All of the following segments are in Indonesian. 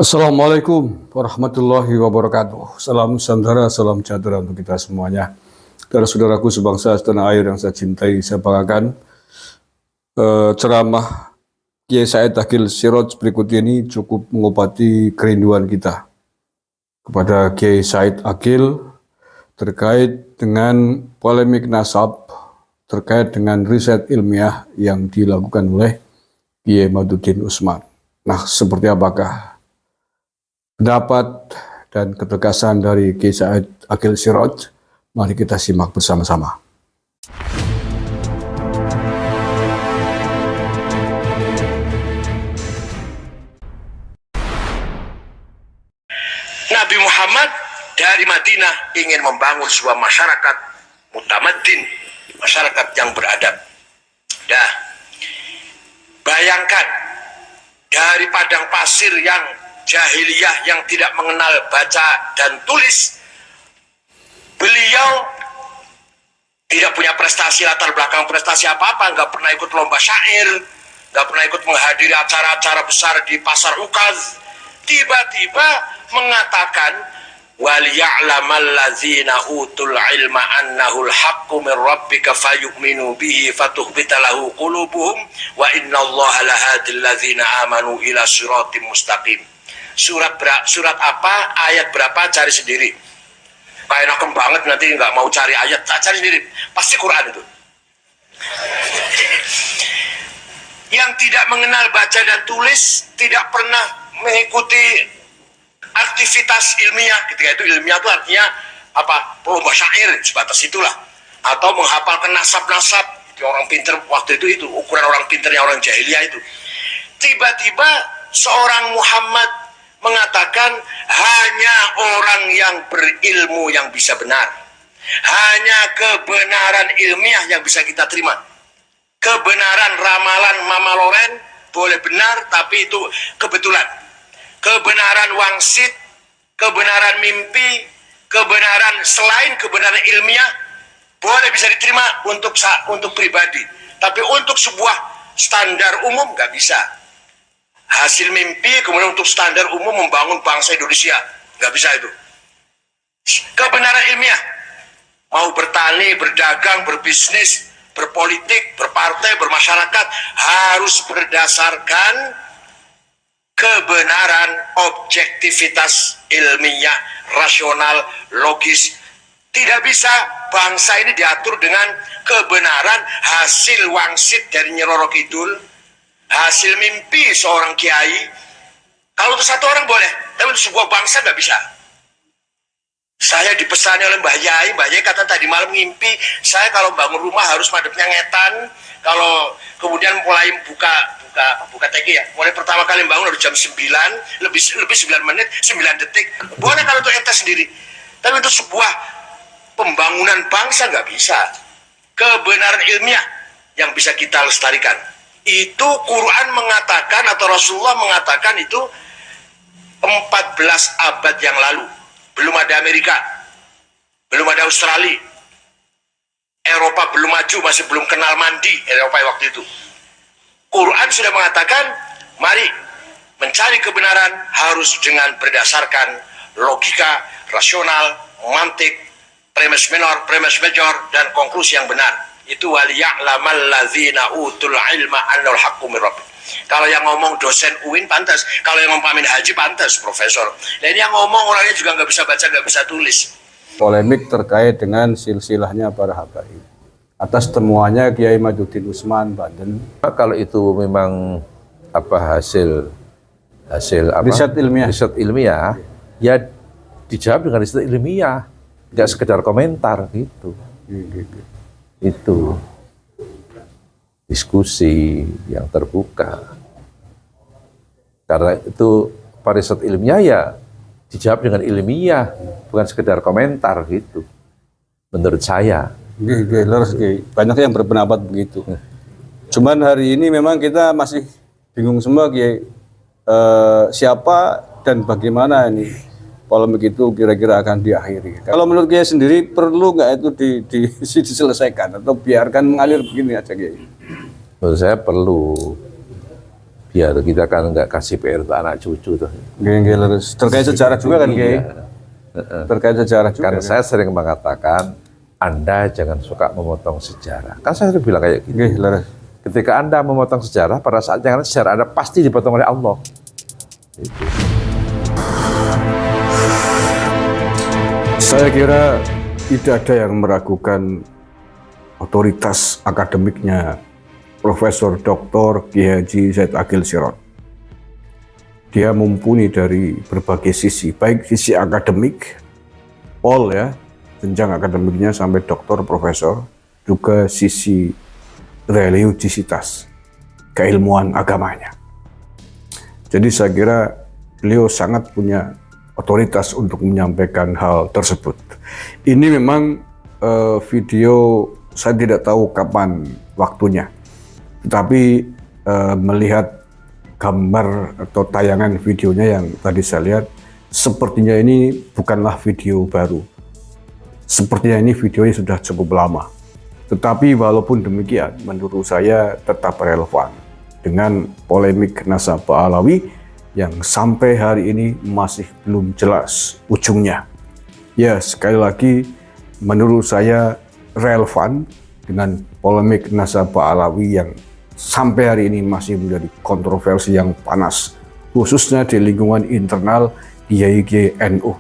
Assalamualaikum warahmatullahi wabarakatuh. Salam Nusantara, salam sejahtera untuk kita semuanya. Saudara-saudaraku sebangsa setanah air yang saya cintai, saya banggakan. Ceramah Kiai Said Akhil Siraj berikut ini cukup mengobati kerinduan kita kepada Kiai Said Akhil terkait dengan polemik nasab, terkait dengan riset ilmiah yang dilakukan oleh Kiai Madudin Usman. Nah, seperti apakah pendapat dan ketegasan dari Kiai Said Akhil Siraj? Mari kita simak bersama-sama. Nabi Muhammad dari Madinah ingin membangun sebuah masyarakat mutamaddin, masyarakat yang beradab. Dah, bayangkan dari padang pasir yang jahiliyah yang tidak mengenal baca dan tulis, beliau tidak punya prestasi, latar belakang prestasi apa-apa, nggak pernah ikut lomba syair, nggak pernah ikut menghadiri acara-acara besar di pasar ukaz. Tiba-tiba mengatakan waliya'lamal ladzina utul ilma annahul haqqu min rabbika fayu'minu bihi fatukhbita lahu qulubuhum wa innallaha lahadil ladzina amanu ila siratim mustaqim. Surat apa, ayat berapa, cari sendiri. Pak enakem banget nanti nggak mau cari ayat, cari sendiri. Pasti Quran itu. Yang tidak mengenal baca dan tulis, tidak pernah mengikuti aktivitas ilmiah. Ketika itu ilmiah itu artinya apa? Lomba syair, sebatas itulah. Atau menghafalkan nasab-nasab. Itu orang pinter waktu itu ukuran orang pinternya orang jahiliyah itu. Tiba-tiba seorang Muhammad mengatakan hanya orang yang berilmu yang bisa benar. Hanya kebenaran ilmiah yang bisa kita terima. Kebenaran ramalan Mama Loren boleh benar, tapi itu kebetulan. Kebenaran wangsit, kebenaran mimpi, kebenaran selain kebenaran ilmiah boleh bisa diterima untuk pribadi, tapi untuk sebuah standar umum nggak bisa. Hasil mimpi kemudian untuk standar umum membangun bangsa Indonesia nggak bisa itu. Kebenaran ilmiah mau bertani, berdagang, berbisnis, berpolitik, berpartai, bermasyarakat harus berdasarkan kebenaran, objektivitas ilmiah, rasional, logis. Tidak bisa bangsa ini diatur dengan kebenaran hasil wangsit dari Nyi Roro Kidul, hasil mimpi seorang kiai. Kalau untuk satu orang boleh, tapi untuk sebuah bangsa nggak bisa. Saya dipesani oleh Mbah Yai kata tadi malam ngimpi, saya kalau bangun rumah harus madepnya ngetan. Kalau kemudian mulai buka TG ya, mulai pertama kali bangun harus jam 9, lebih 9 menit, 9 detik. Boleh kalau untuk ente sendiri. Tapi untuk sebuah pembangunan bangsa nggak bisa. Kebenaran ilmiah yang bisa kita lestarikan. Itu Quran mengatakan atau Rasulullah mengatakan itu 14 abad yang lalu. Belum ada Amerika, belum ada Australia, Eropa belum maju, masih belum kenal mandi Eropa waktu itu. Quran sudah mengatakan, mari mencari kebenaran harus dengan berdasarkan logika, rasional, mantik, premis minor, premis major, dan konklusi yang benar. Itu waliya'lamal ladzina utul ilma annal haqqu min rabbik. Kalau yang ngomong dosen UIN pantas, kalau yang ngomong Amin Haji pantas, profesor. Dan yang ngomong orangnya juga nggak bisa baca, nggak bisa tulis. Polemik terkait dengan silsilahnya para habaib atas temuannya Kiai Madudin Usman Banten. Kalau itu memang hasil riset ilmiah, ya dijawab dengan riset ilmiah, nggak sekedar komentar gitu. Itu diskusi yang terbuka. Karena itu riset ilmiah ya dijawab dengan ilmiah, bukan sekedar komentar gitu. Menurut saya. Banyak yang berpendapat begitu. Cuman hari ini memang kita masih bingung semua Kiai, siapa dan bagaimana ini polemik itu kira-kira akan diakhiri. Kalau menurut Kiai sendiri perlu nggak itu diselesaikan atau biarkan mengalir begini aja Kiai? Menurut saya perlu. Biar kita kan nggak kasih PR untuk anak cucu tuh. Nggih, leres. Terkait sejarah juga kan, Kiai? Terkait sejarah juga. Kan saya sering mengatakan, Anda jangan suka memotong sejarah. Kan saya sering bilang kayak gitu. Nggih, leres. Ketika Anda memotong sejarah, pada saat yang sejarah Anda pasti dipotong oleh Allah. Itu. Saya kira tidak ada yang meragukan otoritas akademiknya Profesor Dr. Kiai Haji Said Akil Sirot. Dia mumpuni dari berbagai sisi, baik sisi akademik, all ya, jenjang akademiknya sampai doktor, profesor, juga sisi religiositas, keilmuan agamanya. Jadi saya kira beliau sangat punya otoritas untuk menyampaikan hal tersebut. Ini memang video saya tidak tahu kapan waktunya, tetapi melihat gambar atau tayangan videonya yang tadi saya lihat, sepertinya ini bukanlah video baru. Sepertinya ini videonya sudah cukup lama. Tetapi walaupun demikian, menurut saya tetap relevan dengan polemik nasabah Alawi yang sampai hari ini masih belum jelas ujungnya. Ya, sekali lagi menurut saya relevan dengan polemik nasabah Alawi yang sampai hari ini masih menjadi kontroversi yang panas, khususnya di lingkungan internal Kiai NU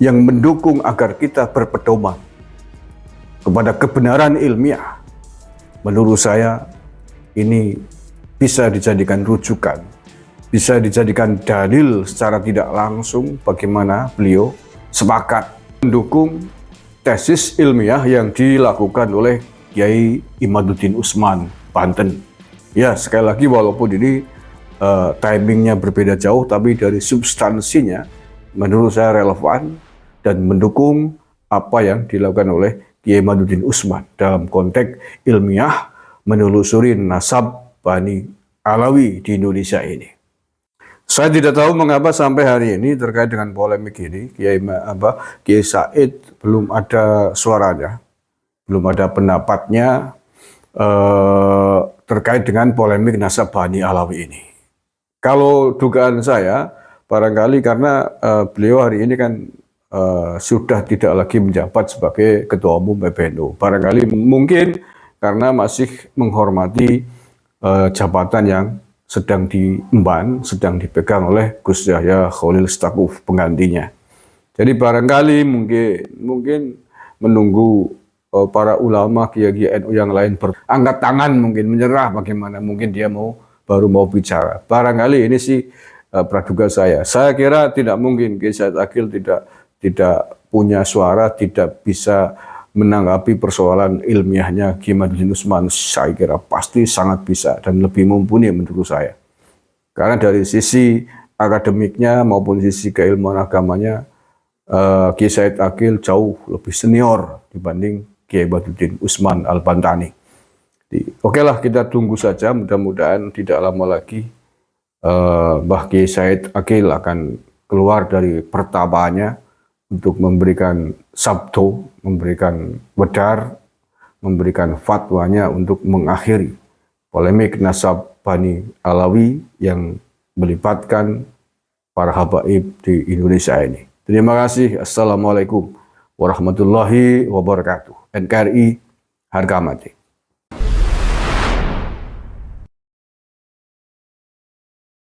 yang mendukung agar kita berpedoman kepada kebenaran ilmiah. Menurut saya ini bisa dijadikan rujukan, bisa dijadikan dalil secara tidak langsung bagaimana beliau sepakat mendukung tesis ilmiah yang dilakukan oleh Kiai Imaduddin Usman, Banten. Ya, sekali lagi walaupun ini timingnya berbeda jauh, tapi dari substansinya menurut saya relevan dan mendukung apa yang dilakukan oleh Kiai Imaduddin Usman dalam konteks ilmiah menelusuri nasab Bani Alawi di Indonesia ini. Saya tidak tahu mengapa sampai hari ini terkait dengan polemik ini Kiai Said belum ada suaranya, belum ada pendapatnya terkait dengan polemik nasab Bani Alawi ini. Kalau dugaan saya barangkali karena beliau hari ini kan sudah tidak lagi menjabat sebagai Ketua Umum PBNU. Barangkali mungkin karena masih menghormati jabatan yang sedang diemban, sedang dipegang oleh Gus Yahya Khalil Stakuf penggantinya. Jadi barangkali mungkin menunggu para ulama Kiai NU yang lain berangkat tangan, mungkin menyerah bagaimana, mungkin dia baru mau bicara. Barangkali ini sih praduga saya. Saya kira tidak mungkin Kiai Said Akil tidak punya suara, tidak bisa menanggapi persoalan ilmiahnya Kiai Imaduddin Usman. Saya kira pasti sangat bisa dan lebih mumpuni menurut saya. Karena dari sisi akademiknya maupun sisi keilmuan agamanya, Kiai Said Akil jauh lebih senior dibanding Kiai Imaduddin Usman Al-Bantani. Oke lah, kita tunggu saja, mudah-mudahan tidak lama lagi Mbah Kiai Said Akil akan keluar dari pertapaannya untuk memberikan sabdo, memberikan wedar, memberikan fatwanya untuk mengakhiri polemik nasab Bani Alawi yang melibatkan para habaib di Indonesia ini. Terima kasih. Assalamualaikum warahmatullahi wabarakatuh. NKRI harga mati.